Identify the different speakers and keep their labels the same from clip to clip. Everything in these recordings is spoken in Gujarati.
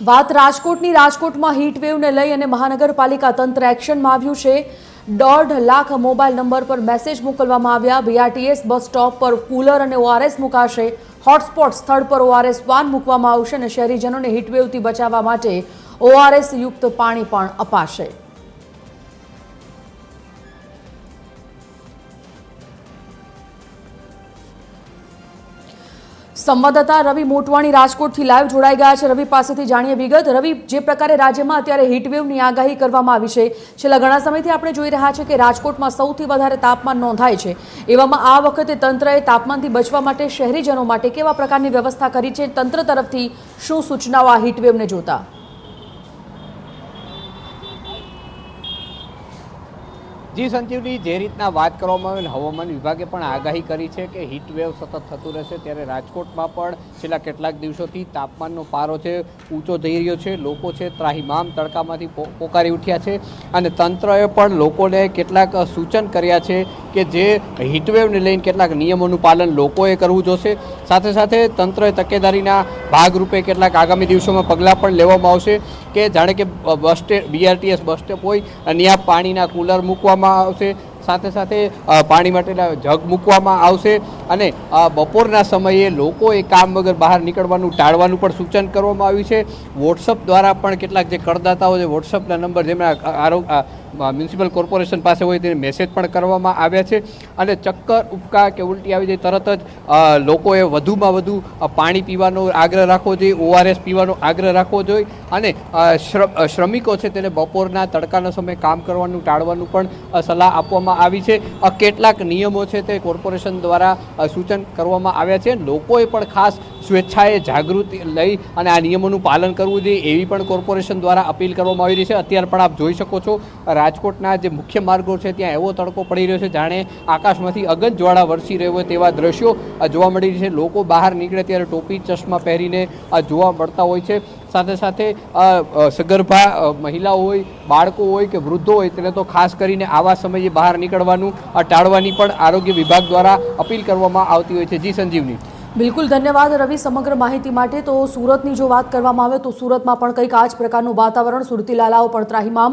Speaker 1: વાત રાજકોટની રાજકોટમાં હીટવેવને લઈ અને મહાનગરપાલિકા તંત્ર એક્શનમાં આવ્યું છે। 1.5 લાખ મોબાઈલ નંબર પર મેસેજ મોકલવામાં આવ્યા। બીઆરટીએસ બસ સ્ટોપ પર કુલર અને ઓઆરએસ મુકાશે। હોટસ્પોટ સ્થળ પર ઓઆરએસ વાન મૂકવામાં આવશે અને શહેરીજનોને હીટવેવથી બચાવવા માટે ઓઆરએસ યુક્ત પાણી પણ અપાશે। संवाददाता रवि मोटवाणी राजकोट थी लाइव जोड़ाई गया है। रवि पासेथी जाणीए विगत। रवि, जे प्रकारे राज्य में अत्यारे हीटवेवनी आगाही करवामां आवी छे, छेल्ला घणा समयथी आपणे जोई रह्या छे के राजकोट में सौथी वधारे तापमान नोंधाय छे। एवामां आ वखते तंत्रए तापमानथी बचवा माटे शहेरीजनो माटे केवा प्रकारनी व्यवस्था करी छे? तंत्र तरफथी शुं सूचनाओ आ हीटवेवने जोता?
Speaker 2: जी संजीवनी, जे रीतना बात करवामां आवे हवामान विभागे पण आगाही करी छे के हीटवेव सतत थतुं रहेशे, त्यारे राजकोटमां पण छेल्ला केटलाक दिवसोथी तापमाननो पारो छे ऊंचो जई रह्यो छे। लोको छे ત્રાહિમામ તડકામાંથી પોકારી ઉઠ્યા છે અને તંત્રએ પણ લોકોને કેટલાક સૂચન કર્યા છે કે જે હીટવેવને લઈને કેટલાક નિયમોનું પાલન લોકોએ કરવું જોશે। સાથે સાથે તંત્રએ તકેદારીના ભાગરૂપે કેટલાક આગામી દિવસોમાં પગલાં પણ લેવામાં આવશે કે જાણે કે બીઆરટીએસ બસ સ્ટેપ હોય અને ત્યાં પાણીના કુલર મૂકવામાં આવશે, સાથે સાથે પાણી માટેના જગ મૂકવામાં આવશે અને બપોરના સમયે લોકોએ કામ વગર બહાર નીકળવાનું ટાળવાનું પણ સૂચન કરવામાં આવ્યું છે। વોટ્સઅપ દ્વારા પણ કેટલાક જે કરદાતાઓ છે વોટ્સઅપના નંબર જેમના મ્યુનિસિપલ કોર્પોરેશન પાસે હોય તેને મેસેજ પણ કરવામાં આવ્યા છે અને ચક્કર ઉપકા કે ઉલટી આવી જાય તરત જ લોકોએ વધુમાં વધુ પાણી પીવાનો આગ્રહ રાખવો જોઈએ, ઓઆરએસ પીવાનો આગ્રહ રાખવો જોઈએ અને શ્રમિકો છે તેને બપોરના તડકાના સમયે કામ કરવાનું ટાળવાનું પણ સલાહ આપવામાં આવી છે। કેટલાક નિયમો છે તે કોર્પોરેશન દ્વારા સૂચન કરવામાં આવ્યા છે। લોકોએ પણ ખાસ સ્વેચ્છાએ જાગૃતિ લઈ અને આ નિયમોનું પાલન કરવું જોઈએ એવી પણ કોર્પોરેશન દ્વારા અપીલ કરવામાં આવી રહી છે। અત્યારે પણ આપ જોઈ શકો છો રાજકોટના જે મુખ્ય માર્ગો છે ત્યાં એવો તડકો પડી રહ્યો છે જાણે આકાશમાંથી અગનજ્વાળા વરસી રહ્યો હોય તેવા દ્રશ્યો જોવા મળી રહ્યા છે। લોકો બહાર નીકળે ત્યારે ટોપી ચશ્મા પહેરીને જોવા મળતા હોય છે। સાથે સાથે સગર્ભા મહિલાઓ હોય, બાળકો હોય કે વૃદ્ધો હોય તેને તો ખાસ કરીને આવા સમયે બહાર નીકળવાનું ટાળવાની પણ આરોગ્ય વિભાગ દ્વારા અપીલ કરવામાં આવતી હોય છે। જી સંજીવની।
Speaker 1: बिल्कुल धन्यवाद रवि समग्र माहिती माटे। तो सूरतनी जो बात करवामां आवे तो सूरतमां पण कंईक आ ज प्रकारनुं वातावरण। सुरती लालाओ पण ત્રાહિમામ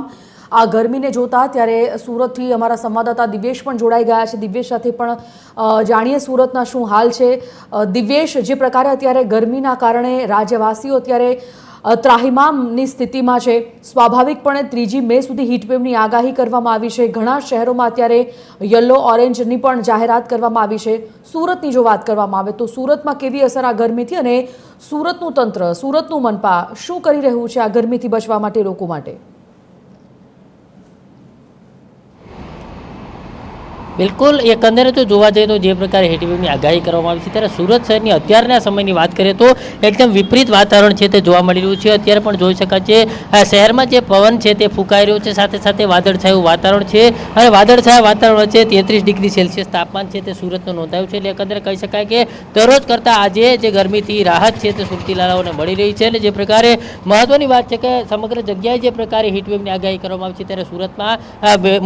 Speaker 1: आ गरमीने जोता त्यारे सूरतथी अमारा संवाददाता दिव्येश पण जोड़ाई गया है। दिव्येश साथे पण जाणीए सूरतना शुं हाल छे। दिव्येश, जे प्रकारे अत्यारे गरमीना कारणे राज्यवासीओ अत्यारे ત્રાહિમામની સ્થિતિમાં છે, સ્વાભાવિકપણે 3જી મે સુધી હીટવેવની આગાહી કરવામાં આવી છે। ઘણા શહેરોમાં અત્યારે યલો ઓરેન્જની પણ જાહેરાત કરવામાં આવી છે। સુરતની જો વાત કરવામાં આવે તો સુરતમાં કેવી અસર આ ગરમીથી અને સુરતનું તંત્ર, સુરતનું મનપા શું કરી રહ્યું છે આ ગરમીથી બચવા માટે લોકો માટે?
Speaker 3: बिल्कुल एकंदरे तो जोवा जाए तो जे प्रकार हीटवेवनी आगाही करवामां आवी छे त्यारे सूरत शहेरनी अत्याરના समयनी વાત કરીએ तो एकदम विपरीत वातावरण છે તે જોવા મળી રહ્યું છે। અત્યારે પણ જોઈ શકાય છે શહેરમાં જે પવન છે તે ફૂંકાઈ રહ્યો છે, સાથે સાથે વાદળછાયું વાતાવરણ છે અને વાદળછાયા વાતાવરણ વચ્ચે 33 ડિગ્રી સેલ્સિયસ તાપમાન છે તે સુરતનું નોંધાયું છે। એટલે એકંદરે કહી શકાય કે દરરોજ કરતાં આજે જે ગરમીથી રાહત છે તે સુરતી લાલાઓને મળી રહી છે। અને જે પ્રકારે મહત્વની વાત છે કે સમગ્ર જગ્યાએ જે પ્રકારે હીટવેવની આગાહી કરવામાં આવી છે ત્યારે સુરતમાં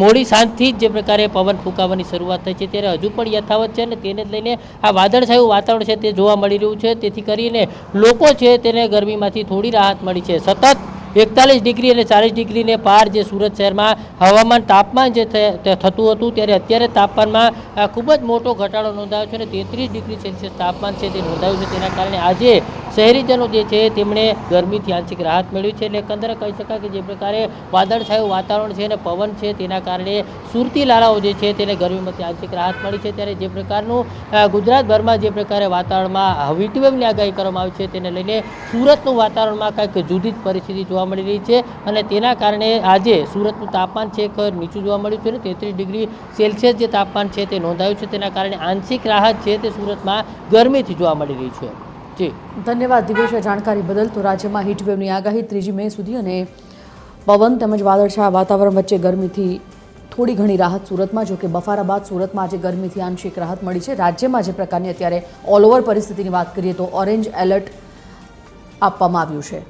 Speaker 3: મોડી સાંજથી જ જે પ્રકારે પવન ફૂંકાવાની શરૂઆત થઈ છે ત્યારે હજુ પણ યથાવત છે અને તેને જ લઈને આ વાદળછાયું વાતાવરણ છે તે જોવા મળી રહ્યું છે। તેથી કરીને લોકો છે તેને ગરમીમાંથી થોડી રાહત મળી છે। સતત 41 ડિગ્રી અને 40 ડિગ્રીને પાર જે સુરત શહેરમાં હવામાન તાપમાન જે થતું હતું ત્યારે અત્યારે તાપમાનમાં ખૂબ જ મોટો ઘટાડો નોંધાયો છે અને 33 ડિગ્રી સેલ્સિયસ તાપમાન છે તે નોંધાયું છે। તેના કારણે આજે શહેરીજનો જે છે તેમણે ગરમીથી આંશિક રાહત મેળવી છે। એટલે એકંદરે કહી શકાય કે જે પ્રકારે વાદળછાયું વાતાવરણ છે અને પવન છે તેના કારણે સુરતી લાલાઓ જે છે તેને ગરમીમાંથી આંશિક રાહત મળી છે। ત્યારે જે પ્રકારનું ગુજરાતભરમાં જે પ્રકારે વાતાવરણમાં હીટવેવની આગાહી કરવામાં આવી છે તેને લઈને સુરતનું વાતાવરણમાં કંઈક જુદી જ પરિસ્થિતિ જોવા મળી રહી છે અને તેના કારણે આજે સુરતનું તાપમાન છે નીચું જોવા મળ્યું છે અને 33 ડિગ્રી સેલ્સિયસ જે તાપમાન છે તે નોંધાયું છે। તેના કારણે આંશિક રાહત છે તે સુરતમાં ગરમીથી જોવા મળી રહી છે। જી
Speaker 1: ધન્યવાદ દિવેશ જાણકારી બદલ। તો રાજ્યમાં હીટવેવની આગાહી 3જી મે સુધી અને પવન તેમજ વાદળછાયા વાતાવરણ વચ્ચે ગરમીથી થોડી ઘણી રાહત સુરતમાં। જો કે બફારા બાદ સુરતમાં આજે ગરમીથી આંશિક રાહત મળી છે। રાજ્યમાં જે પ્રકારની અત્યારે ઓલ ઓવર પરિસ્થિતિની વાત કરીએ તો ઓરેન્જ એલર્ટ આપવામાં આવ્યું છે।